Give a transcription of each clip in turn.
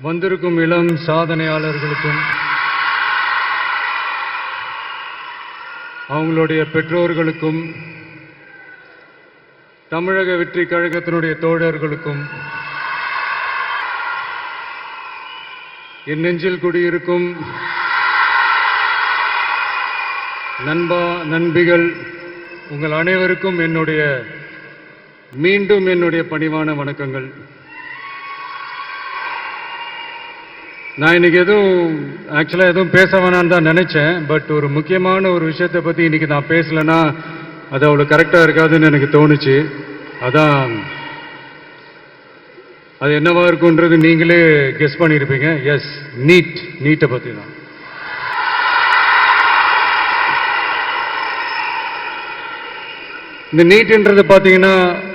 வந்திருக்கும் இளம் சாதனையாளர்களுக்கும் அவங்களுடைய பெற்றோர்களுக்கும் தமிழக வெற்றி கழகத்தினுடைய தோழர்களுக்கும் என் நெஞ்சில் குடியிருக்கும் நண்பா நண்பிகள் உங்கள் அனைவருக்கும் மீண்டும் என்னுடைய பணிவான வணக்கங்கள். நான் இன்னைக்கு எதுவும் பேச வேணான்னு தான் நினைச்சேன். பட் ஒரு முக்கியமான ஒரு விஷயத்தை பற்றி இன்னைக்கு நான் பேசலைன்னா அது அவ்வளோ கரெக்டாக இருக்காதுன்னு எனக்கு தோணுச்சு. அதான் அது என்னவா இருக்குன்றது நீங்களே கெஸ் பண்ணியிருப்பீங்க. எஸ், நீட்டை பற்றி தான். இந்த நீட்ன்றது பார்த்தீங்கன்னா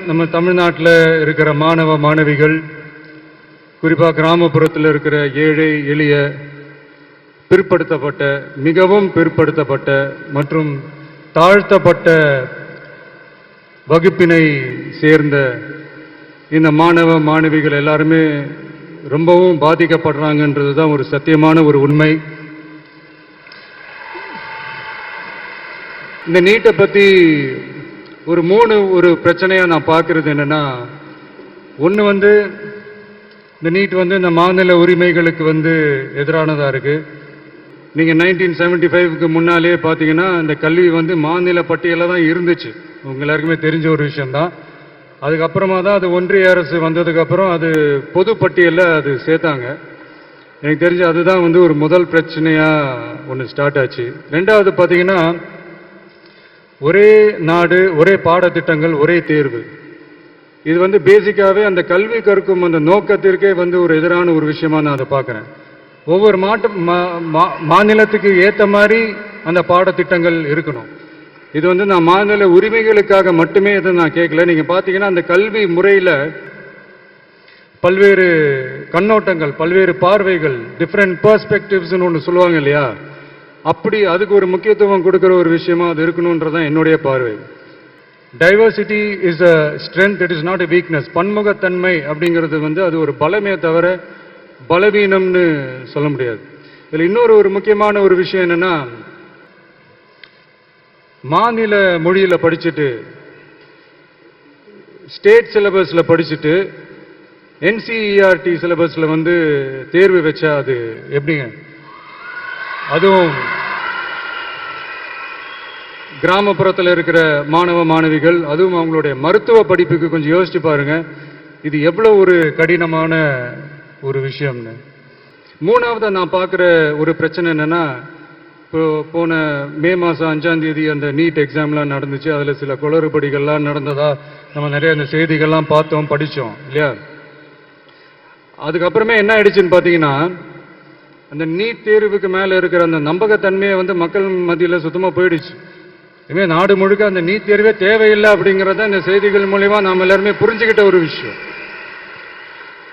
நம்ம தமிழ்நாட்டில் இருக்கிற மாணவ மாணவிகள், குறிப்பாக கிராமப்புறத்தில் இருக்கிற ஏழை எளிய பிற்படுத்தப்பட்ட, மிகவும் பிற்படுத்தப்பட்ட மற்றும் தாழ்த்தப்பட்ட வகுப்பினை சேர்ந்த இந்த மாணவ மாணவிகள் எல்லாருமே ரொம்பவும் பாதிக்கப்படுறாங்கன்றது தான் ஒரு சத்தியமான ஒரு உண்மை. இந்த நீட்டை பற்றி ஒரு பிரச்சனையாக நான் பார்க்கறது என்னன்னா, ஒன்று இந்த நீட் இந்த மாநில உரிமைகளுக்கு எதிரானதாக இருக்குது. நீங்கள் 1975க்கு முன்னாலே பார்த்தீங்கன்னா இந்த கல்வி மாநில பட்டியலில் தான் இருந்துச்சு. உங்க எல்லாருக்குமே தெரிஞ்ச ஒரு விஷயம்தான். அதுக்கப்புறமா தான் அது ஒன்றிய அரசு வந்ததுக்கப்புறம் அது பொது பட்டியலில் அது சேர்த்தாங்க. எனக்கு தெரிஞ்சு அதுதான் ஒரு முதல் பிரச்சனையாக ஒன்று ஸ்டார்ட் ஆச்சு. ரெண்டாவது பார்த்தீங்கன்னா, ஒரே நாடு, ஒரே பாடத்திட்டங்கள், ஒரே தேர்வு. இது பேசிக்காகவே அந்த கல்வி கற்கும் அந்த நோக்கத்திற்கே ஒரு எதிரான ஒரு விஷயமா நான் அதை பார்க்குறேன். ஒவ்வொரு மாநிலத்துக்கு ஏற்ற மாதிரி அந்த பாடத்திட்டங்கள் இருக்கணும். இது நான் மாநில உரிமைகளுக்காக மட்டுமே இதை நான் கேட்கல. நீங்கள் பார்த்தீங்கன்னா அந்த கல்வி முறையில் பல்வேறு கண்ணோட்டங்கள், பல்வேறு பார்வைகள், டிஃப்ரெண்ட் பெர்ஸ்பெக்டிவ்ஸ்னு ஒன்று சொல்லுவாங்க இல்லையா, அப்படி அதுக்கு ஒரு முக்கியத்துவம் கொடுக்குற ஒரு விஷயமா அது இருக்கணுன்றதான் என்னுடைய பார்வை. Diversity is a strength, it is not a weakness. பன்முகத்தன்மை அப்படிங்கிறது அது ஒரு பலமே தவிர பலவீனம்னு சொல்ல முடியாது. இதில் இன்னொரு முக்கியமான ஒரு விஷயம் என்னன்னா, மாநில மொழியில் படிச்சுட்டு, ஸ்டேட் சிலபஸில் படிச்சுட்டு, என்சிஇஆர்டி சிலபஸில் தேர்வு வச்சா அது எப்படிங்க? அதுவும் கிராமப்புறத்தில் இருக்கிற மாணவ மாணவிகள், அதுவும் அவங்களுடைய மருத்துவ படிப்புக்கு கொஞ்சம் யோசிச்சு பாருங்க, இது எவ்வளோ ஒரு கடினமான ஒரு விஷயம்னு. மூணாவது நான் பார்க்குற ஒரு பிரச்சனை என்னன்னா, இப்போ போன மே மாதம் 5ஆம் தேதி அந்த நீட் எக்ஸாம்லாம் நடந்துச்சு. அதில் சில குளறுபடிகள்லாம் நடந்ததா நம்ம நிறைய அந்த செய்திகள்லாம் பார்த்தோம், படித்தோம் இல்லையா. அதுக்கப்புறமே என்ன ஆயிடுச்சுன்னு பார்த்தீங்கன்னா, அந்த நீட் தேர்வுக்கு மேலே இருக்கிற அந்த நம்பகத்தன்மையை மக்கள் மத்தியில் சுத்தமாக போயிடுச்சு. இனிமேல் நாடு முழுக்க அந்த நீட் தேர்வே தேவையில்லை அப்படிங்கிறத இந்த செய்திகள் மூலிமா நாம் எல்லாருமே புரிஞ்சுக்கிட்ட ஒரு விஷயம்.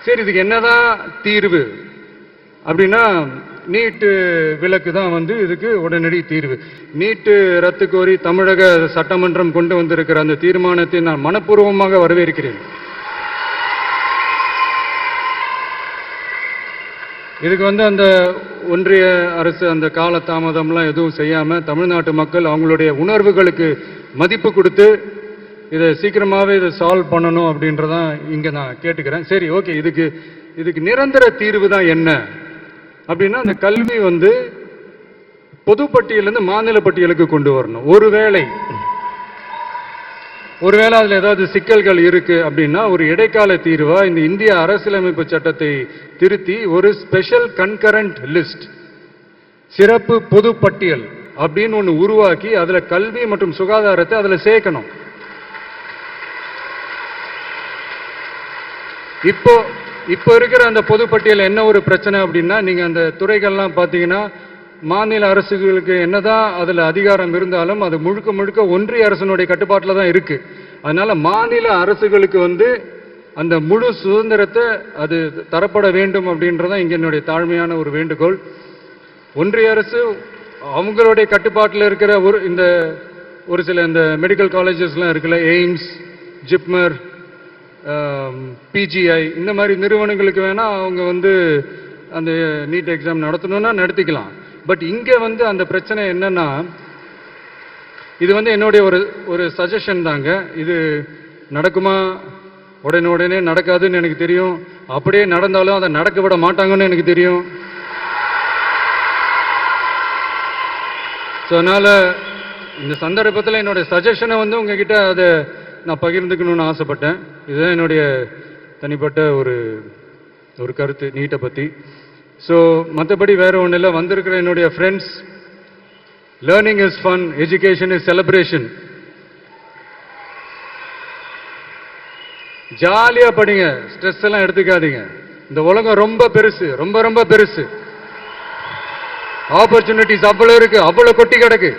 சரி, இதுக்கு என்னதான் தீர்வு அப்படின்னா, நீட்டு விலக்கு தான் இதுக்கு உடனடி தீர்வு. நீட்டு ரத்து கோரி தமிழக சட்டமன்றம் கொண்டு வந்திருக்கிற அந்த தீர்மானத்தை நான் மனப்பூர்வமாக வரவேற்கிறேன். இதுக்கு அந்த ஒன்றிய அரசு அந்த கால தாமதம்லாம் எதுவும் செய்யாமல் தமிழ்நாட்டு மக்கள் அவங்களுடைய உணர்வுகளுக்கு மதிப்பு கொடுத்து இதை சீக்கிரமாகவே இதை சால்வ் பண்ணணும் அப்படின்றதான் இங்கே நான் கேட்டுக்கிறேன். சரி, ஓகே, இதுக்கு நிரந்தர தீர்வு தான் என்ன அப்படின்னா, அந்த கல்வி பொது பட்டியலேருந்து மாநில பட்டியலுக்கு கொண்டு வரணும். ஒருவேளை அதில் ஏதாவது சிக்கல்கள் இருக்கு அப்படின்னா ஒரு இடைக்கால தீர்வா இந்த இந்திய அரசியலமைப்பு சட்டத்தை திருத்தி ஒரு ஸ்பெஷல் கன்கரண்ட் லிஸ்ட், சிறப்பு பொது பட்டியல் அப்படின்னு ஒன்று உருவாக்கி அதுல கல்வி மற்றும் சுகாதாரத்தை அதுல சேர்க்கணும். இப்போ இருக்கிற அந்த பொதுப்பட்டியல் என்ன ஒரு பிரச்சனை அப்படின்னா, நீங்க அந்த துறைகள்லாம் பார்த்தீங்கன்னா மாநில அரசுகளுக்கு என்னதான் அதுல அதிகாரம் இருந்தாலும் அது முழுக்க ஒன்றிய அரசினுடைய கட்டுப்பாட்டில் தான் இருக்கு. அதனால மாநில அரசுகளுக்கு அந்த முழு சுதந்திரத்தை அது தரப்பட வேண்டும் அப்படின்றதான் இங்க என்னுடைய தாழ்மையான ஒரு வேண்டுகோள். ஒன்றிய அரசு அவங்களுடைய கட்டுப்பாட்டில் இருக்கிற ஒரு சில இந்த மெடிக்கல் காலேஜஸ்லாம் இருக்குல்ல, எய்ம்ஸ், ஜிப்மர், பிஜிஐ, இந்த மாதிரி நிறுவனங்களுக்கு வேணா அவங்க அந்த நீட் எக்ஸாம் நடத்தணும்னா நடத்திக்கலாம். பட் இங்கே வந்து அந்த பிரச்சனை என்னன்னா, இது வந்து என்னுடைய ஒரு சஜஷன் தாங்க. இது நடக்குமா? உடனே நடக்காதுன்னு எனக்கு தெரியும். அப்படியே நடந்தாலும் அதை நடக்க விட மாட்டாங்கன்னு எனக்கு தெரியும். ஸோ அதனால் இந்த சந்தர்ப்பத்தில் என்னுடைய சஜஷனை வந்து உங்ககிட்ட அதை நான் பகிர்ந்துக்கணும்னு ஆசைப்பட்டேன். இதுதான் என்னுடைய தனிப்பட்ட ஒரு கருத்து நீட்டை பற்றி. ஸோ மற்றபடி வேறு ஒன்றும் இல்லை. வந்திருக்கிற என்னுடைய friends, learning is fun, education is celebration. ஜாலியாக படிங்க, ஸ்ட்ரெஸ் எல்லாம் எடுத்துக்காதீங்க. இந்த உலகம் ரொம்ப பெருசு, ரொம்ப ரொம்ப பெருசு. ஆப்பர்ச்சுனிட்டிஸ் அவ்வளோ இருக்கு, அவ்வளோ கொட்டி கிடக்கு.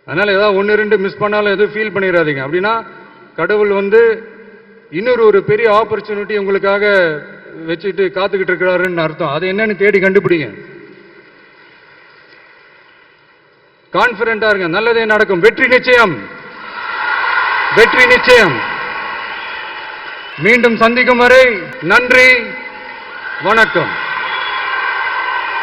அதனால ஏதாவது ஒன்று ரெண்டு மிஸ் பண்ணாலும் எதுவும் ஃபீல் பண்ணிடாதீங்க. அப்படின்னா கடவுள் வந்து இன்னொரு ஒரு பெரிய ஆப்பர்ச்சுனிட்டி உங்களுக்காக வச்சுட்டு காத்துக்கிட்டு இருக்கிறாருன்னு அர்த்தம். அது என்னன்னு தேடி கண்டுபிடிங்க. கான்பிடண்டா இருங்க, நல்லதே நடக்கும். வெற்றி நிச்சயம், வெற்றி நிச்சயம். மீண்டும் சந்திக்கும் வரை நன்றி, வணக்கம்.